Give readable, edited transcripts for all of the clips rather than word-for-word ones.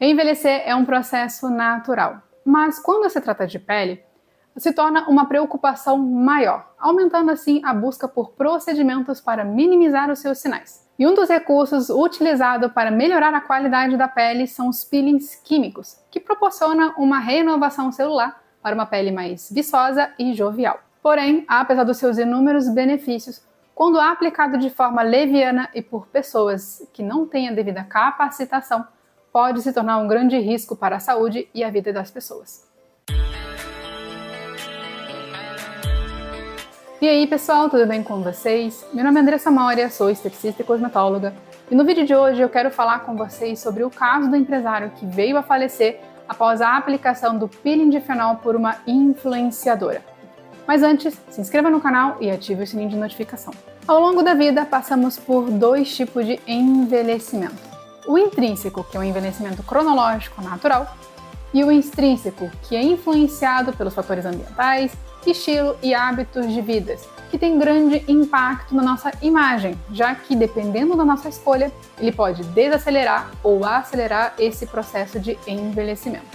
Envelhecer é um processo natural, mas quando se trata de pele, se torna uma preocupação maior, aumentando assim a busca por procedimentos para minimizar os seus sinais. E um dos recursos utilizado para melhorar a qualidade da pele são os peelings químicos, que proporcionam uma renovação celular para uma pele mais viçosa e jovial. Porém, apesar dos seus inúmeros benefícios, quando aplicado de forma leviana e por pessoas que não têm a devida capacitação, pode se tornar um grande risco para a saúde e a vida das pessoas. E aí pessoal, tudo bem com vocês? Meu nome é Andressa Moria, sou esteticista e cosmetóloga e no vídeo de hoje eu quero falar com vocês sobre o caso do empresário que veio a falecer após a aplicação do peeling de fenol por uma influenciadora. Mas antes, se inscreva no canal e ative o sininho de notificação. Ao longo da vida, passamos por dois tipos de envelhecimento. O intrínseco, que é o envelhecimento cronológico natural, e o extrínseco, que é influenciado pelos fatores ambientais, estilo e hábitos de vida, que tem grande impacto na nossa imagem, já que, dependendo da nossa escolha, ele pode desacelerar ou acelerar esse processo de envelhecimento.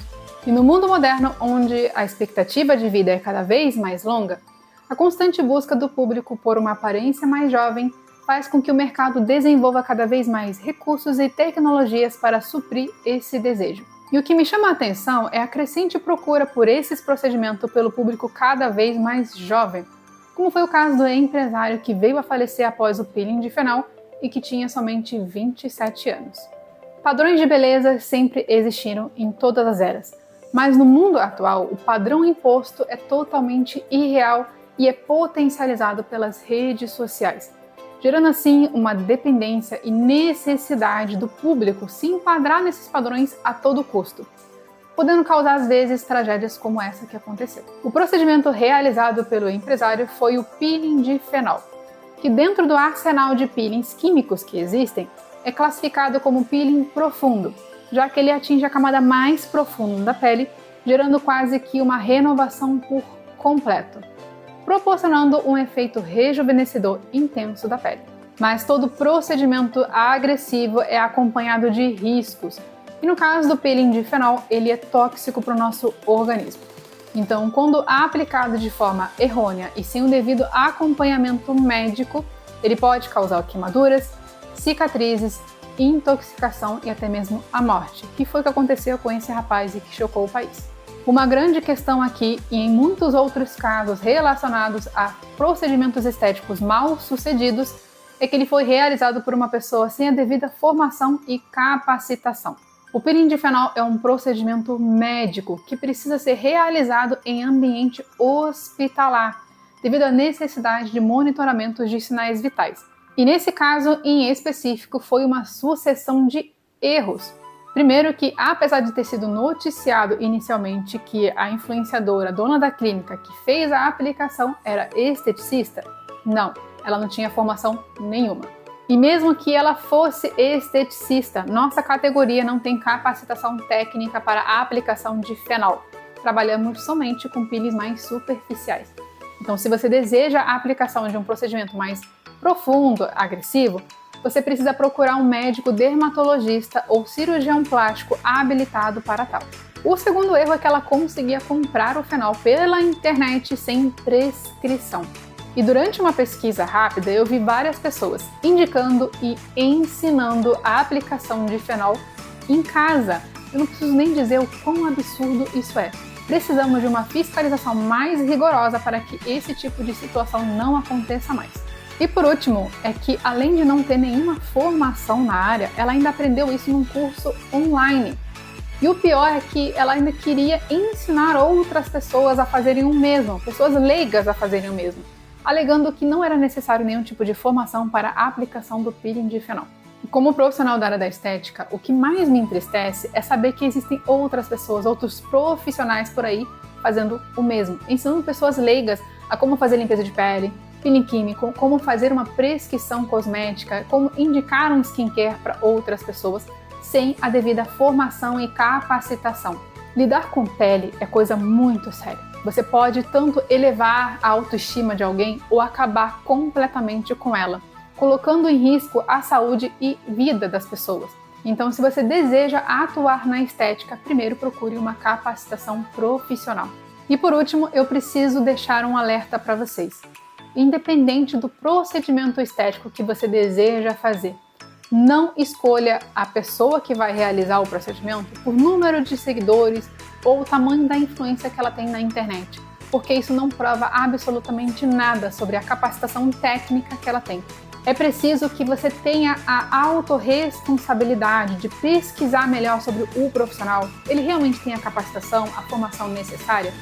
E no mundo moderno, onde a expectativa de vida é cada vez mais longa, a constante busca do público por uma aparência mais jovem faz com que o mercado desenvolva cada vez mais recursos e tecnologias para suprir esse desejo. E o que me chama a atenção é a crescente procura por esses procedimentos pelo público cada vez mais jovem, como foi o caso do empresário que veio a falecer após o peeling de fenol e que tinha somente 27 anos. Padrões de beleza sempre existiram em todas as eras, mas no mundo atual o padrão imposto é totalmente irreal e é potencializado pelas redes sociais, gerando assim uma dependência e necessidade do público se enquadrar nesses padrões a todo custo, podendo causar às vezes tragédias como essa que aconteceu. O procedimento realizado pelo empresário foi o peeling de fenol, que dentro do arsenal de peelings químicos que existem, é classificado como peeling profundo, já que ele atinge a camada mais profunda da pele, gerando quase que uma renovação por completo, proporcionando um efeito rejuvenescedor intenso da pele. Mas todo procedimento agressivo é acompanhado de riscos, e no caso do peeling de fenol, ele é tóxico para o nosso organismo. Então, quando aplicado de forma errônea e sem o devido acompanhamento médico, ele pode causar queimaduras, cicatrizes, intoxicação e até mesmo a morte, que foi o que aconteceu com esse rapaz e que chocou o país. Uma grande questão aqui, e em muitos outros casos relacionados a procedimentos estéticos mal sucedidos, é que ele foi realizado por uma pessoa sem a devida formação e capacitação. O peeling de fenol é um procedimento médico que precisa ser realizado em ambiente hospitalar, devido à necessidade de monitoramento de sinais vitais. E nesse caso em específico foi uma sucessão de erros. Primeiro que, apesar de ter sido noticiado inicialmente que a influenciadora, dona da clínica que fez a aplicação era esteticista, não, ela não tinha formação nenhuma. E mesmo que ela fosse esteticista, nossa categoria não tem capacitação técnica para a aplicação de fenol. Trabalhamos somente com peelings mais superficiais. Então, se você deseja a aplicação de um procedimento mais profundo, agressivo, você precisa procurar um médico dermatologista ou cirurgião plástico habilitado para tal. O segundo erro é que ela conseguia comprar o fenol pela internet sem prescrição. E durante uma pesquisa rápida, eu vi várias pessoas indicando e ensinando a aplicação de fenol em casa. Eu não preciso nem dizer o quão absurdo isso é. Precisamos de uma fiscalização mais rigorosa para que esse tipo de situação não aconteça mais. E por último, é que além de não ter nenhuma formação na área, ela ainda aprendeu isso num curso online. E o pior é que ela ainda queria ensinar outras pessoas a fazerem o mesmo, pessoas leigas a fazerem o mesmo, alegando que não era necessário nenhum tipo de formação para a aplicação do peeling de fenol. E como profissional da área da estética, o que mais me entristece é saber que existem outras pessoas, outros profissionais por aí fazendo o mesmo, ensinando pessoas leigas a como fazer limpeza de pele, peeling químico, como fazer uma prescrição cosmética, como indicar um skincare para outras pessoas sem a devida formação e capacitação. Lidar com pele é coisa muito séria. Você pode tanto elevar a autoestima de alguém ou acabar completamente com ela, colocando em risco a saúde e vida das pessoas. Então, se você deseja atuar na estética, primeiro procure uma capacitação profissional. E por último, eu preciso deixar um alerta para vocês. Independente do procedimento estético que você deseja fazer, não escolha a pessoa que vai realizar o procedimento por número de seguidores ou o tamanho da influência que ela tem na internet, porque isso não prova absolutamente nada sobre a capacitação técnica que ela tem. É preciso que você tenha a autorresponsabilidade de pesquisar melhor sobre o profissional. Ele realmente tem a capacitação, a formação necessária?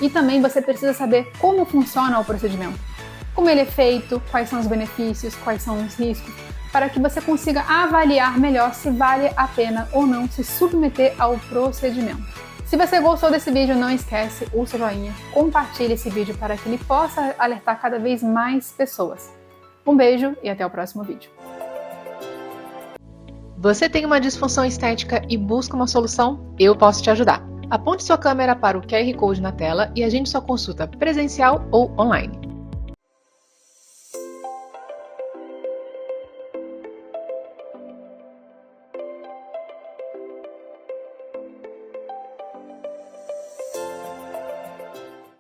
E também você precisa saber como funciona o procedimento, como ele é feito, quais são os benefícios, quais são os riscos, para que você consiga avaliar melhor se vale a pena ou não se submeter ao procedimento. Se você gostou desse vídeo, não esquece o seu joinha, compartilhe esse vídeo para que ele possa alertar cada vez mais pessoas. Um beijo e até o próximo vídeo. Você tem uma disfunção estética e busca uma solução? Eu posso te ajudar. Aponte sua câmera para o QR Code na tela e agende sua consulta presencial ou online.